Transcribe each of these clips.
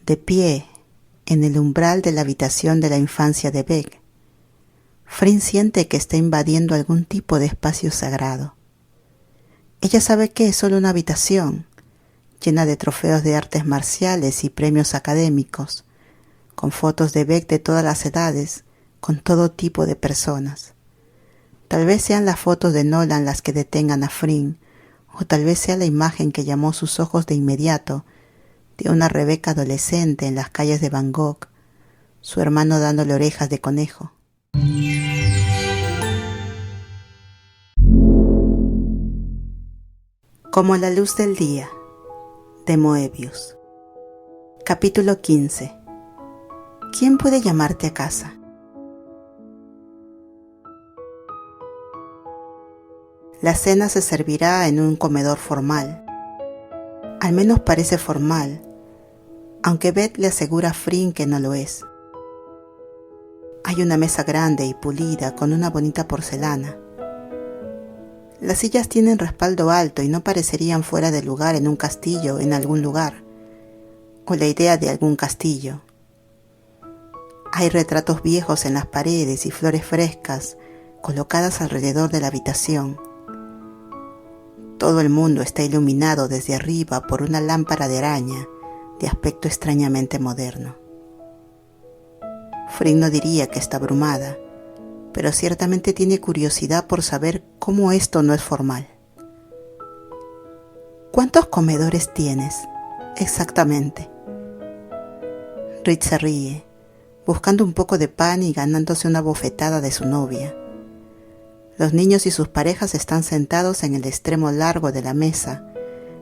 De pie, en el umbral de la habitación de la infancia de Beck, Frin siente que está invadiendo algún tipo de espacio sagrado. Ella sabe que es solo una habitación, llena de trofeos de artes marciales y premios académicos, con fotos de Beck de todas las edades, con todo tipo de personas. Tal vez sean las fotos de Nolan las que detengan a Frin, o tal vez sea la imagen que llamó sus ojos de inmediato, de una Rebeca adolescente en las calles de Bangkok, su hermano dándole orejas de conejo. Como la luz del día, de Moebius. Capítulo 15. ¿Quién puede llamarte a casa? La cena se servirá en un comedor formal. Al menos parece formal, aunque Beth le asegura a Frin que no lo es. Hay una mesa grande y pulida con una bonita porcelana. Las sillas tienen respaldo alto y no parecerían fuera de lugar en un castillo en algún lugar, o la idea de algún castillo. Hay retratos viejos en las paredes y flores frescas colocadas alrededor de la habitación. Todo el mundo está iluminado desde arriba por una lámpara de araña de aspecto extrañamente moderno. Frin no diría que está abrumada, pero ciertamente tiene curiosidad por saber cómo esto no es formal. ¿Cuántos comedores tienes? Exactamente. Rich se ríe, buscando un poco de pan y ganándose una bofetada de su novia. Los niños y sus parejas están sentados en el extremo largo de la mesa,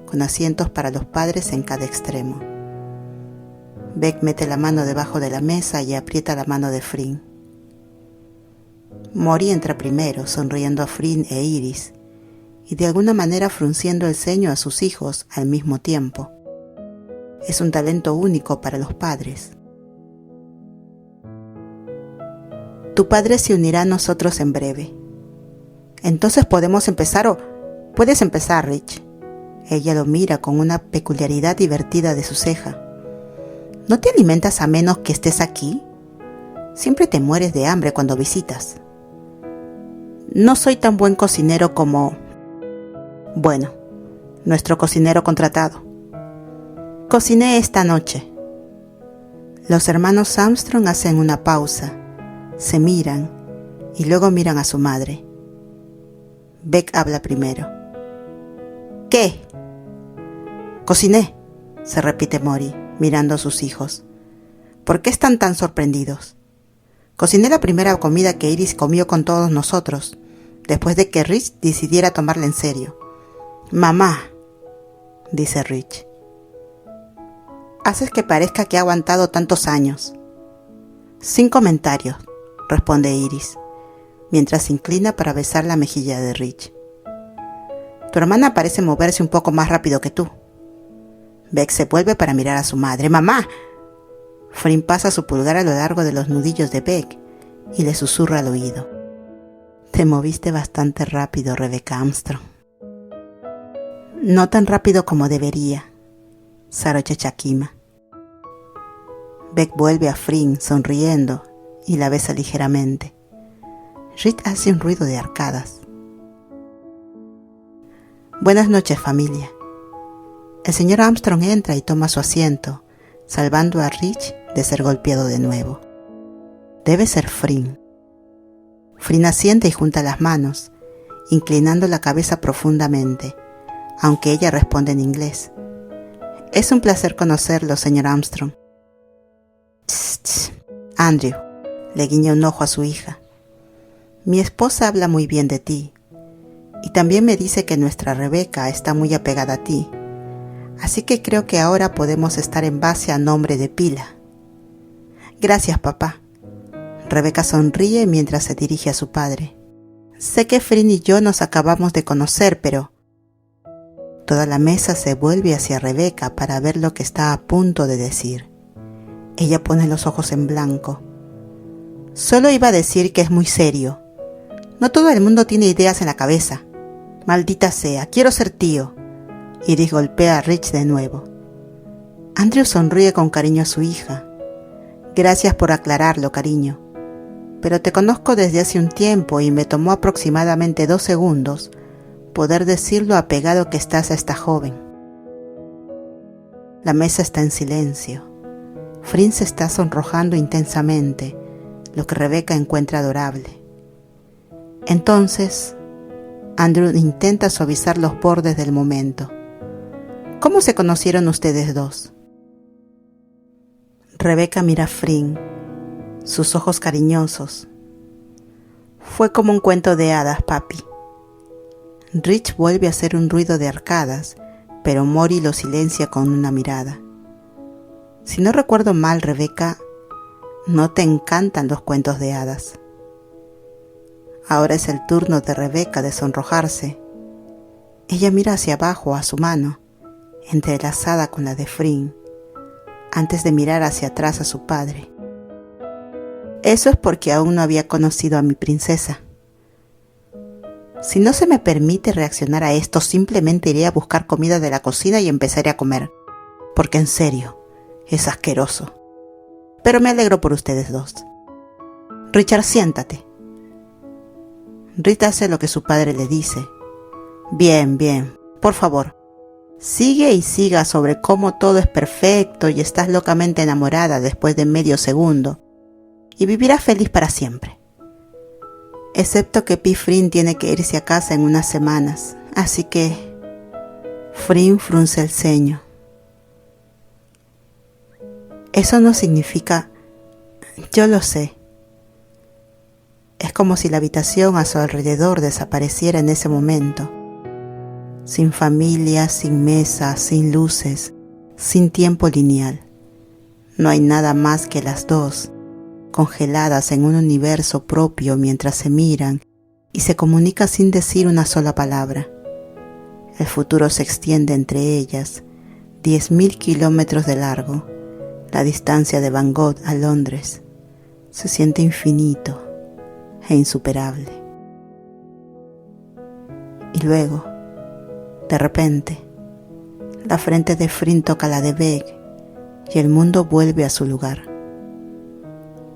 con asientos para los padres en cada extremo. Beck mete la mano debajo de la mesa y aprieta la mano de Frin. Mori entra primero, sonriendo a Frin e Iris, y de alguna manera frunciendo el ceño a sus hijos al mismo tiempo. Es un talento único para los padres. Tu padre se unirá a nosotros en breve. Entonces podemos empezar o... Puedes empezar, Rich. Ella lo mira con una peculiaridad divertida de su ceja. ¿No te alimentas a menos que estés aquí? Siempre te mueres de hambre cuando visitas. No soy tan buen cocinero como... Bueno, nuestro cocinero contratado. Cociné esta noche. Los hermanos Armstrong hacen una pausa, se miran y luego miran a su madre. Beck habla primero. ¿Qué? Cociné, se repite Mori, mirando a sus hijos. ¿Por qué están tan sorprendidos? Cociné la primera comida que Iris comió con todos nosotros, después de que Rich decidiera tomarla en serio. Mamá, dice Rich. Haces que parezca que ha aguantado tantos años. Sin comentarios, responde Iris, mientras se inclina para besar la mejilla de Rich. Tu hermana parece moverse un poco más rápido que tú. Beck se vuelve para mirar a su madre. ¡Mamá! Frin pasa su pulgar a lo largo de los nudillos de Beck y le susurra al oído. Te moviste bastante rápido, Rebecca Armstrong. No tan rápido como debería, Saroche Chakima. Beck vuelve a Frin sonriendo y la besa ligeramente. Rich hace un ruido de arcadas. Buenas noches, familia. El señor Armstrong entra y toma su asiento, salvando a Rich de ser golpeado de nuevo. Debe ser Frin. Frin asiente y junta las manos, inclinando la cabeza profundamente, aunque ella responde en inglés. Es un placer conocerlo, señor Armstrong. Tss, Andrew, le guiña un ojo a su hija. Mi esposa habla muy bien de ti, y también me dice que nuestra Rebeca está muy apegada a ti, así que creo que ahora podemos estar en base a nombre de pila. Gracias, papá. Rebeca sonríe mientras se dirige a su padre. Sé que Frin y yo nos acabamos de conocer, pero... Toda la mesa se vuelve hacia Rebeca para ver lo que está a punto de decir. Ella pone los ojos en blanco. Solo iba a decir que es muy serio. No todo el mundo tiene ideas en la cabeza. Maldita sea, quiero ser tío. Iris golpea a Rich de nuevo. Andrew sonríe con cariño a su hija. Gracias por aclararlo, cariño. Pero te conozco desde hace un tiempo y me tomó aproximadamente 2 segundos poder decir lo apegado que estás a esta joven. La mesa está en silencio. Flynn se está sonrojando intensamente, lo que Rebecca encuentra adorable. Entonces, Andrew intenta suavizar los bordes del momento. ¿Cómo se conocieron ustedes dos? Rebecca mira a Flynn, sus ojos cariñosos. Fue como un cuento de hadas, papi. Rich vuelve a hacer un ruido de arcadas, pero Mori lo silencia con una mirada. Si no recuerdo mal, Rebecca, no te encantan los cuentos de hadas. Ahora es el turno de Rebecca de sonrojarse. Ella mira hacia abajo a su mano, entrelazada con la de Flynn, antes de mirar hacia atrás a su padre. Eso es porque aún no había conocido a mi princesa. Si no se me permite reaccionar a esto, simplemente iré a buscar comida de la cocina y empezaré a comer. Porque en serio, es asqueroso. Pero me alegro por ustedes dos. Richard, siéntate. Rita hace lo que su padre le dice. Bien, por favor. Sigue y siga sobre cómo todo es perfecto y estás locamente enamorada después de medio segundo. Y vivirás feliz para siempre. Excepto que P. Flynn tiene que irse a casa en unas semanas, así que... Flynn frunce el ceño. Eso no significa... Yo lo sé. Es como si la habitación a su alrededor desapareciera en ese momento. Sin familia, sin mesa, sin luces, sin tiempo lineal. No hay nada más que las dos, congeladas en un universo propio mientras se miran y se comunican sin decir una sola palabra. El futuro se extiende entre ellas, 10.000 kilómetros de largo. La distancia de Van Gogh a Londres se siente infinito e insuperable. Y luego, de repente, la frente de Flynn toca la de Beck y el mundo vuelve a su lugar.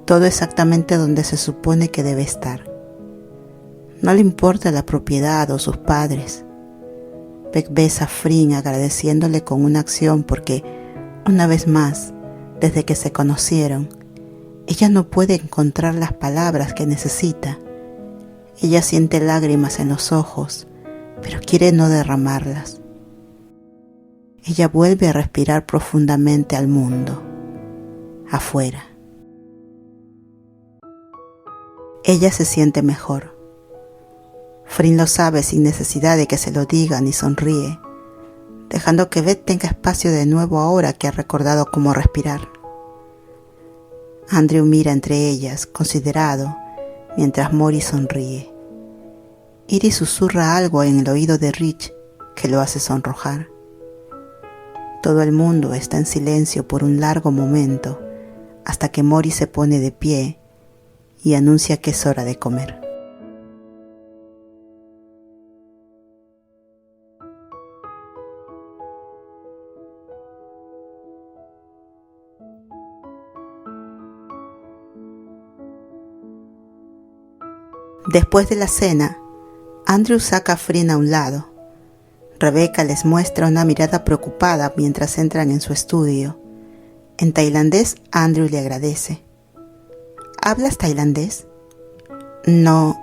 Todo exactamente donde se supone que debe estar. No le importa la propiedad o sus padres. Beck besa a Flynn agradeciéndole con una acción porque, una vez más, desde que se conocieron, ella no puede encontrar las palabras que necesita. Ella siente lágrimas en los ojos, pero quiere no derramarlas. Ella vuelve a respirar profundamente al mundo, afuera. Ella se siente mejor. Flynn lo sabe sin necesidad de que se lo digan y sonríe, dejando que Beth tenga espacio de nuevo ahora que ha recordado cómo respirar. Andrew mira entre ellas, considerado, mientras Mori sonríe. Iris susurra algo en el oído de Rich que lo hace sonrojar. Todo el mundo está en silencio por un largo momento, hasta que Mori se pone de pie y anuncia que es hora de comer. Después de la cena, Andrew saca a Flynn a un lado. Rebecca les muestra una mirada preocupada mientras entran en su estudio. En tailandés, Andrew le agradece. ¿Hablas tailandés? No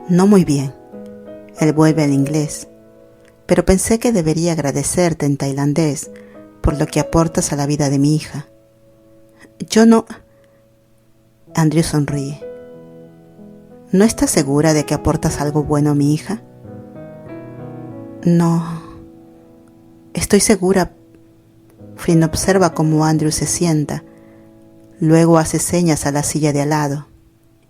muy bien. Él vuelve al inglés. Pero pensé que debería agradecerte en tailandés por lo que aportas a la vida de mi hija. Yo no... Andrew sonríe. ¿No estás segura de que aportas algo bueno a mi hija? No. Estoy segura. Flynn observa cómo Andrew se sienta. Luego hace señas a la silla de al lado.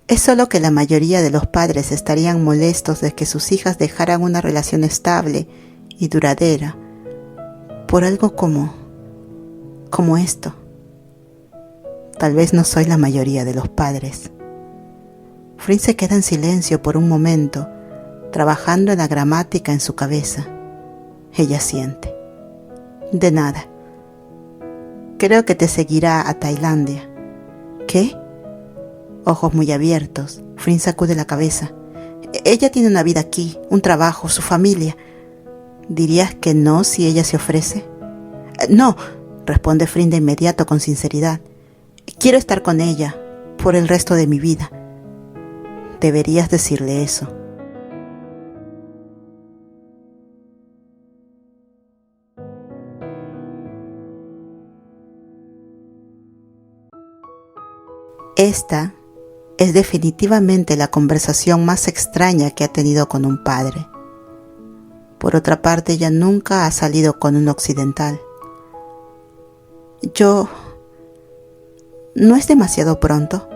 Es solo que la mayoría de los padres estarían molestos de que sus hijas dejaran una relación estable y duradera por algo como esto. Tal vez no soy la mayoría de los padres. Flynn se queda en silencio por un momento, trabajando en la gramática en su cabeza. Ella siente. De nada. Creo que te seguirá a Tailandia. ¿Qué? Ojos muy abiertos, Frin sacude la cabeza. Ella tiene una vida aquí, un trabajo, su familia. ¿Dirías que no si ella se ofrece? No, responde Frin de inmediato con sinceridad. Quiero estar con ella por el resto de mi vida. Deberías decirle eso. Esta es definitivamente la conversación más extraña que ha tenido con un padre. Por otra parte, ella nunca ha salido con un occidental. ¿No es demasiado pronto?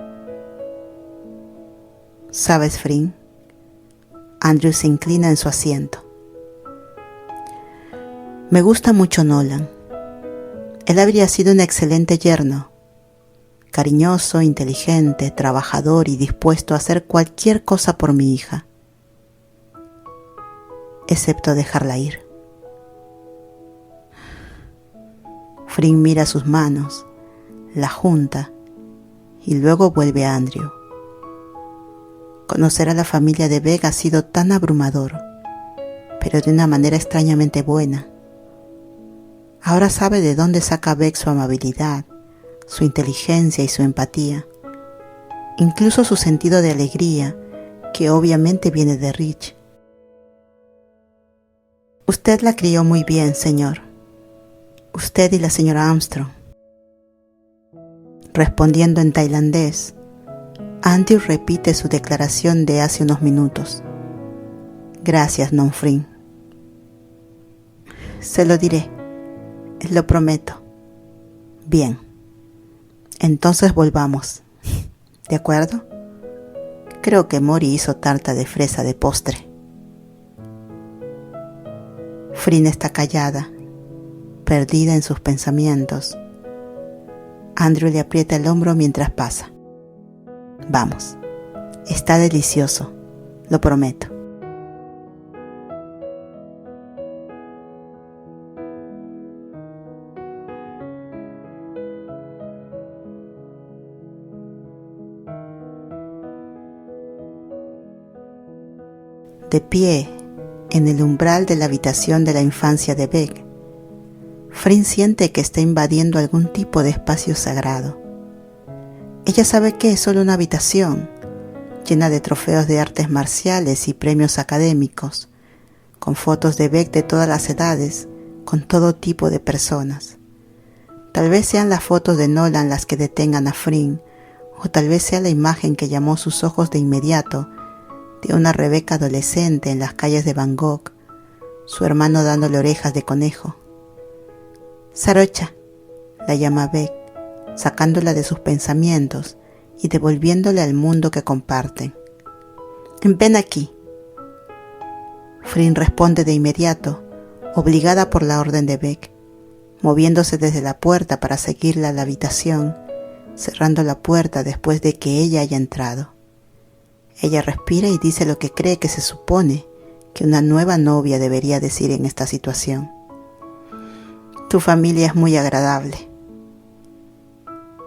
¿Sabes, Frin? Andrew se inclina en su asiento. Me gusta mucho Nolan. Él habría sido un excelente yerno. Cariñoso, inteligente, trabajador y dispuesto a hacer cualquier cosa por mi hija, excepto dejarla ir. Frin mira sus manos, la junta y luego vuelve a Andrew. Conocer a la familia de Beck ha sido tan abrumador, pero de una manera extrañamente buena. Ahora sabe de dónde saca Beck su amabilidad, su inteligencia y su empatía, incluso su sentido de alegría, que obviamente viene de Rich. Usted la crió muy bien, señor. Usted y la señora Armstrong. Respondiendo en tailandés, Andrew repite su declaración de hace unos minutos. Gracias, Non Frin. Se lo diré, lo prometo. Bien. Entonces volvamos, ¿de acuerdo? Creo que Mori hizo tarta de fresa de postre. Frin está callada, perdida en sus pensamientos. Andrew le aprieta el hombro mientras pasa. Vamos, está delicioso, lo prometo. De pie, en el umbral de la habitación de la infancia de Beck, Frin siente que está invadiendo algún tipo de espacio sagrado. Ella sabe que es solo una habitación, llena de trofeos de artes marciales y premios académicos, con fotos de Beck de todas las edades, con todo tipo de personas. Tal vez sean las fotos de Nolan las que detengan a Frin, o tal vez sea la imagen que llamó sus ojos de inmediato, de una Rebeca adolescente en las calles de Bangkok, su hermano dándole orejas de conejo. Sarocha, la llama Beck, sacándola de sus pensamientos y devolviéndole al mundo que comparten. Ven aquí. Frin responde de inmediato, obligada por la orden de Beck, moviéndose desde la puerta para seguirla a la habitación, cerrando la puerta después de que ella haya entrado. Ella respira y dice lo que cree que se supone que una nueva novia debería decir en esta situación. Tu familia es muy agradable.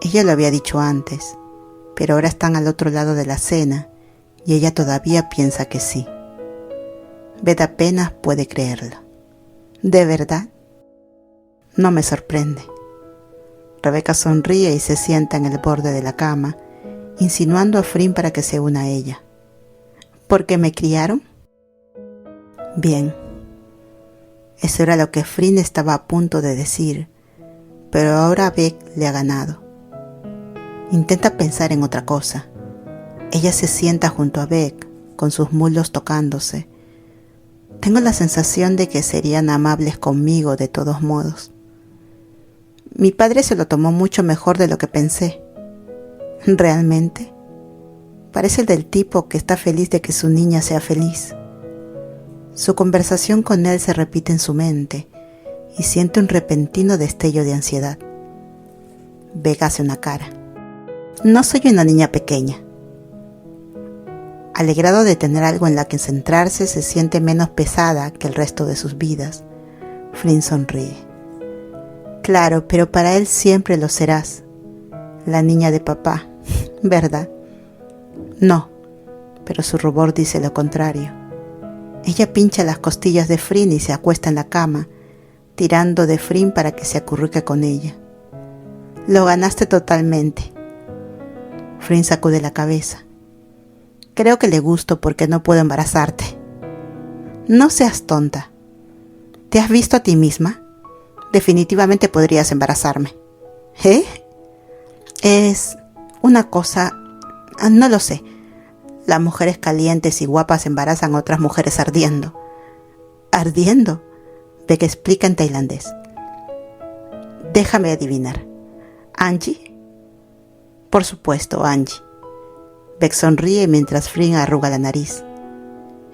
Ella lo había dicho antes, pero ahora están al otro lado de la cena y ella todavía piensa que sí. Beth apenas puede creerlo. ¿De verdad? No me sorprende. Rebeca sonríe y se sienta en el borde de la cama, insinuando a Frin para que se una a ella. ¿Por qué me criaron? Bien. Eso era lo que Frin estaba a punto de decir, pero ahora Beck le ha ganado. Intenta pensar en otra cosa. Ella se sienta junto a Beck, con sus muslos tocándose. Tengo la sensación de que serían amables conmigo de todos modos. Mi padre se lo tomó mucho mejor de lo que pensé. ¿Realmente? Parece el del tipo que está feliz de que su niña sea feliz. Su conversación con él se repite en su mente y siente un repentino destello de ansiedad. Beck hace una cara. No soy una niña pequeña. Alegrado de tener algo en la que centrarse, se siente menos pesada que el resto de sus vidas. Frin sonríe. Claro, pero para él siempre lo serás. La niña de papá, ¿verdad? No, pero su rubor dice lo contrario. Ella pincha las costillas de Frin y se acuesta en la cama, tirando de Frin para que se acurruque con ella. Lo ganaste totalmente. Frin sacude la cabeza. Creo que le gusto porque no puedo embarazarte. No seas tonta. ¿Te has visto a ti misma? Definitivamente podrías embarazarme. ¿Eh? Es una cosa... No lo sé. Las mujeres calientes y guapas embarazan a otras mujeres ardiendo. ¿Ardiendo? Beck explica en tailandés. Déjame adivinar. ¿Angie? Por supuesto, Angie. Beck sonríe mientras Frin arruga la nariz.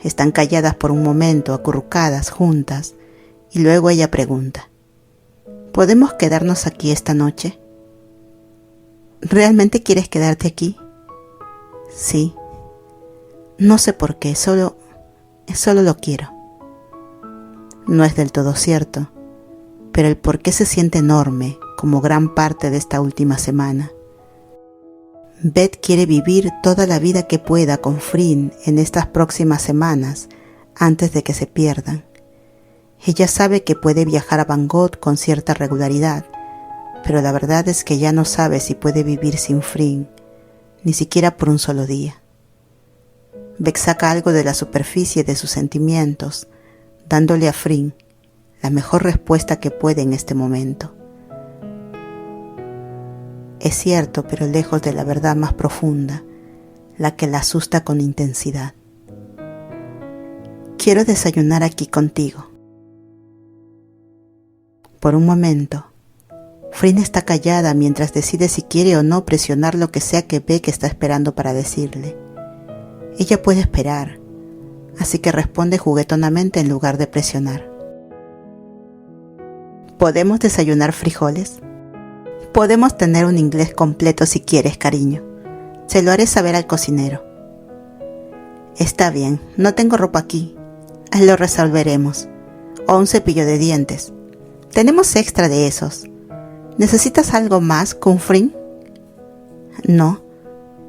Están calladas por un momento, acurrucadas, juntas, y luego ella pregunta. ¿Podemos quedarnos aquí esta noche? ¿Realmente quieres quedarte aquí? Sí. No sé por qué, solo lo quiero. No es del todo cierto, pero el por qué se siente enorme, como gran parte de esta última semana. Beth quiere vivir toda la vida que pueda con Frin en estas próximas semanas, antes de que se pierdan. Ella sabe que puede viajar a Bangkok con cierta regularidad, pero la verdad es que ya no sabe si puede vivir sin Frin, ni siquiera por un solo día. Beck saca algo de la superficie de sus sentimientos, dándole a Frin la mejor respuesta que puede en este momento. Es cierto, pero lejos de la verdad más profunda, la que la asusta con intensidad. Quiero desayunar aquí contigo. Por un momento, Frin está callada mientras decide si quiere o no presionar lo que sea que Beck está esperando para decirle. Ella puede esperar, así que responde juguetonamente en lugar de presionar. ¿Podemos desayunar frijoles? Podemos tener un inglés completo si quieres, cariño. Se lo haré saber al cocinero. Está bien, no tengo ropa aquí. Lo resolveremos. O un cepillo de dientes. Tenemos extra de esos. ¿Necesitas algo más, Kun Frin? No.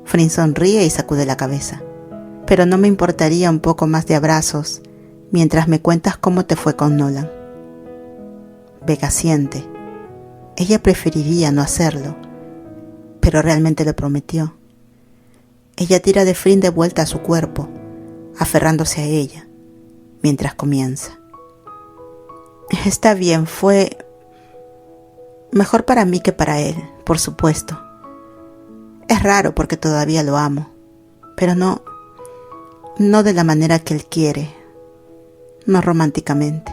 Frin sonríe y sacude la cabeza. Pero no me importaría un poco más de abrazos mientras me cuentas cómo te fue con Nolan. Beck asiente. Ella preferiría no hacerlo, pero realmente lo prometió. Ella tira de Frin de vuelta a su cuerpo, aferrándose a ella, mientras comienza. Está bien, fue mejor para mí que para él, por supuesto. Es raro porque todavía lo amo, pero no de la manera que él quiere, no románticamente.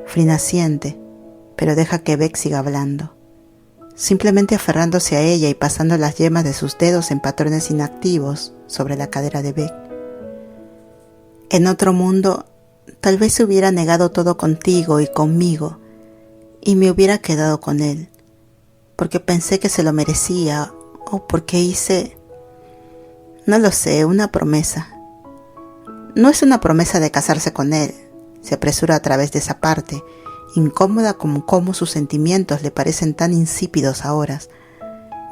Frin asiente, pero deja que Beck siga hablando, simplemente aferrándose a ella y pasando las yemas de sus dedos en patrones inactivos sobre la cadera de Beck. En otro mundo, tal vez se hubiera negado todo contigo y conmigo, y me hubiera quedado con él, porque pensé que se lo merecía, o porque hice, no lo sé, una promesa. No es una promesa de casarse con él, se apresura a través de esa parte, incómoda como cómo sus sentimientos le parecen tan insípidos ahora,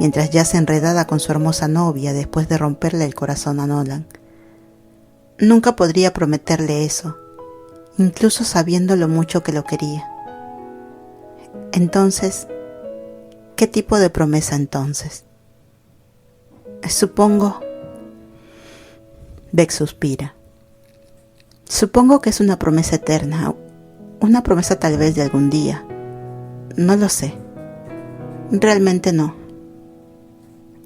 mientras yace enredada con su hermosa novia después de romperle el corazón a Nolan. Nunca podría prometerle eso, incluso sabiendo lo mucho que lo quería. Entonces, ¿qué tipo de promesa entonces? Supongo... Beck suspira. Supongo que es una promesa eterna, una promesa tal vez de algún día. No lo sé. Realmente no.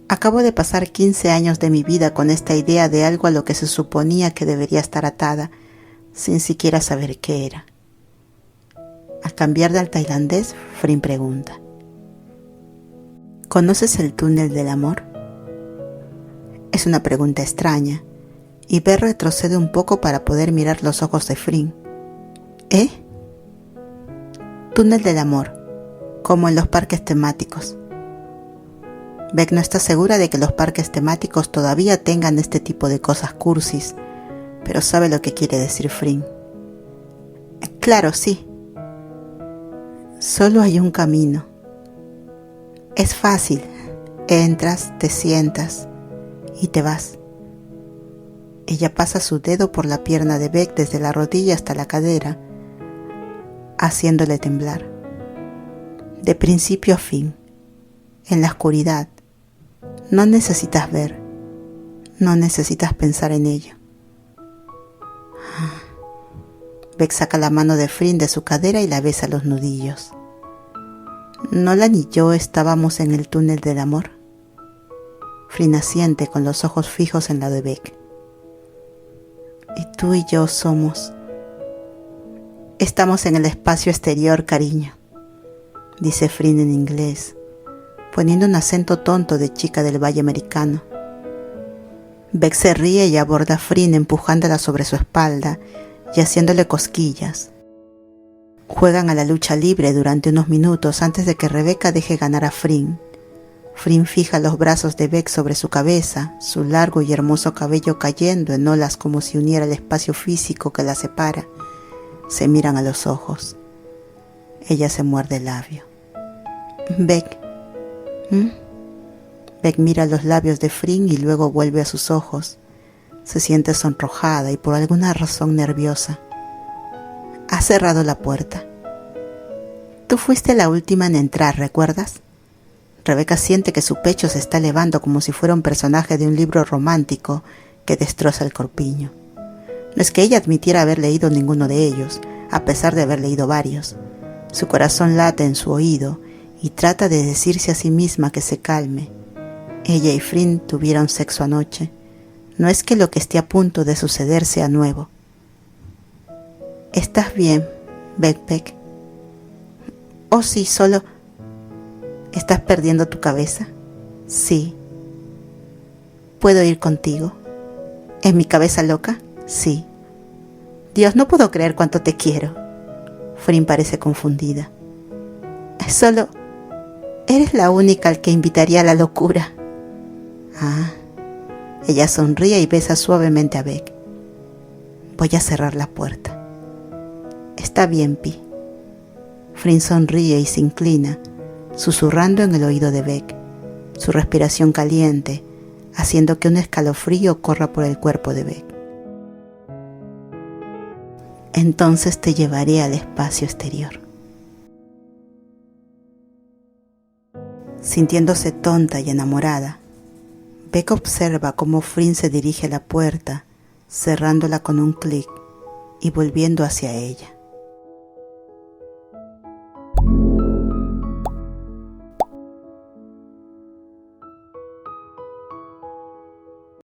Acabo de pasar 15 años de mi vida con esta idea de algo a lo que se suponía que debería estar atada, sin siquiera saber qué era. Al cambiar al tailandés, Frin pregunta: ¿conoces el túnel del amor? Es una pregunta extraña, y Beck retrocede un poco para poder mirar los ojos de Frin. ¿Eh? Túnel del amor, como en los parques temáticos. Beck no está segura de que los parques temáticos todavía tengan este tipo de cosas cursis, pero sabe lo que quiere decir Frin. Claro, sí. Solo hay un camino. Es fácil. Entras, te sientas y te vas. Ella pasa su dedo por la pierna de Beck desde la rodilla hasta la cadera, haciéndole temblar. De principio a fin, en la oscuridad. No necesitas ver, no necesitas pensar en ello. Beck saca la mano de Frin de su cadera y la besa los nudillos. ¿Nolan y yo estábamos en el túnel del amor? Frin asiente con los ojos fijos en la de Beck. Y tú y yo somos. Estamos en el espacio exterior, cariño, dice Frin en inglés, poniendo un acento tonto de chica del valle americano. Beck se ríe y aborda a Frin empujándola sobre su espalda y haciéndole cosquillas. Juegan a la lucha libre durante unos minutos antes de que Rebecca deje ganar a Frin. Frin fija los brazos de Beck sobre su cabeza, su largo y hermoso cabello cayendo en olas como si uniera el espacio físico que la separa. Se miran a los ojos. Ella se muerde el labio. Beck. Beck mira los labios de Frin y luego vuelve a sus ojos. Se siente sonrojada y por alguna razón nerviosa. Ha cerrado la puerta. Tú fuiste la última en entrar, ¿recuerdas? Rebecca siente que su pecho se está elevando como si fuera un personaje de un libro romántico que destroza el corpiño. No es que ella admitiera haber leído ninguno de ellos, a pesar de haber leído varios. Su corazón late en su oído y trata de decirse a sí misma que se calme. Ella y Frin tuvieron sexo anoche. No es que lo que esté a punto de suceder sea nuevo. ¿Estás bien, Beck? Oh, sí, solo... ¿Estás perdiendo tu cabeza? Sí. ¿Puedo ir contigo? ¿Es mi cabeza loca? Sí. Dios, no puedo creer cuánto te quiero. Frin parece confundida. Solo... Eres la única al que invitaría a la locura. Ah. Ella sonríe y besa suavemente a Beck. Voy a cerrar la puerta. Está bien, Pi. Frin sonríe y se inclina, susurrando en el oído de Beck, su respiración caliente, haciendo que un escalofrío corra por el cuerpo de Beck. Entonces te llevaré al espacio exterior. Sintiéndose tonta y enamorada, Beck observa cómo Frin se dirige a la puerta, cerrándola con un clic y volviendo hacia ella.